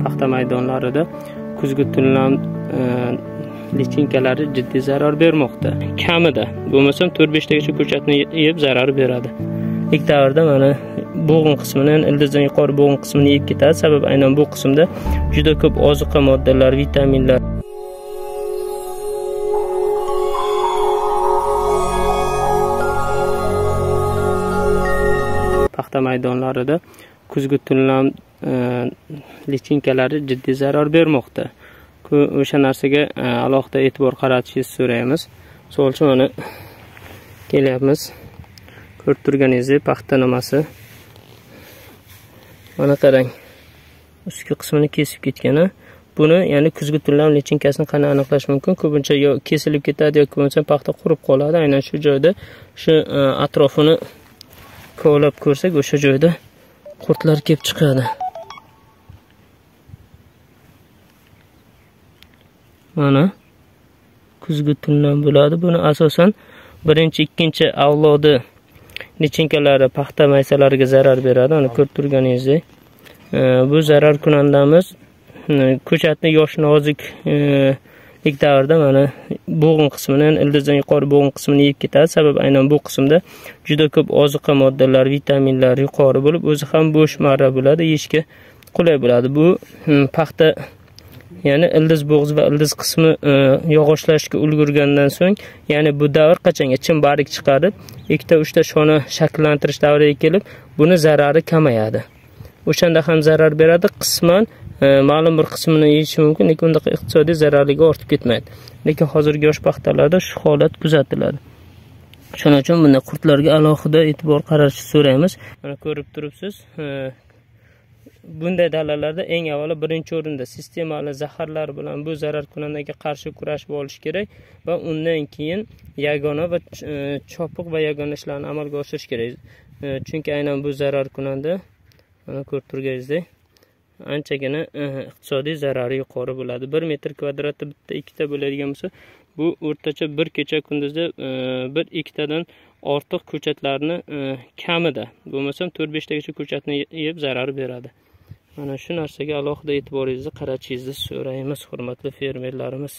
paxta maydonlarida kuzgi tunlam lichinkalari jiddiy zarar bermoqda. Kamida bo'lmasam 4-5 tagacha ko'chatni yeb zarar beradi. İlk davrda mana bo'g'in qismidan ildizdan yuqori bo'g'in qismini yeb ketadi. Sababi aynan bu qismda juda ko'p ozuqa moddalar, vitaminlar paxta maydonlarida kuzgi tunlam lichinkalari jiddiy zarar bermoqda. O'sha narsaga alohida e'tibor qaratishingizni so'raymiz. Misol uchun mana kelyapmiz. Ko'rib turganingizdek paxta nimasi. Mana qarang. Ustki qismini kesib ketgan. Buni, ya'ni kuzgi tunlam lichinkasini qanday aniqlash mumkin? Ko'pincha yo kesilib ketadi yoki bo'lmasa paxta qurib qoladi. Aynan shu joyda shu atrofini kovlab ko'rsak, o'sha joyda qurtlar kelib chiqadi. Mana kuzgi tunlam bo'ladi. Buni asosan birinchi, ikkinchi avlodi lichinkalari paxta maysalariga zarar beradi. Ana ko'rib turganingizdek. Bu zarar kunandamiz ko'chatni yosh nozik ilk davrda mana bo'g'in qismidan ildizdan yuqori bo'g'in qismini yeb ketadi. Sababi aynan bu qismda juda ko'p ozuqa moddalar, vitaminlar yuqori bo'lib, o'zi ham bo'sh marra bo'ladi, yeyishga qulay bo'ladi. Bu paxta, ya'ni ildiz bo'g'iz va ildiz qismi yog'ochlashga ulgurgandan so'ng, ya'ni bu davr qachonga chim barik chiqarib, 2-3 ta shona shakllantirish davriga kelib, buni zarari kamayadi. O'shanda ham zarar beradi, qisman ma'lum bir qismini yeyishi mumkin, lekin unda iqtisodiy zararligi ortib ketmaydi. Lekin hozirgi yosh paxtalarda shu holat kuzatiladi. Shuning uchun bunday qurtlarga alohida e'tibor qaratishni so'raymiz. Mana ko'rib turibsiz, bunday dalalarda eng avvalo birinchi o'rinda sistemali zaharlar bilan bu zarar kunandaga qarshi kurashib olish kerak va undan keyin yagona va chopiq va yagona ishlarni amalga oshirish kerak. Chunki aynan bu zarar kunanda mana ko'rib turganingizdek anchagina iqtisodiy zarari yuqori bo'ladi. 1 metr kvadratda bitta ikkita bo'ladigan bo'lsa, bu o'rtacha bir kecha kunduzda 1-2 tadan ortiq ko'chatlarni kamida bo'lmasam 4-5 tagacha ko'chatni yeb zarar beradi. Mana shu narsaga alohida e'tiboringizni qaratishingizni so'raymiz, hurmatli fermerlarimiz.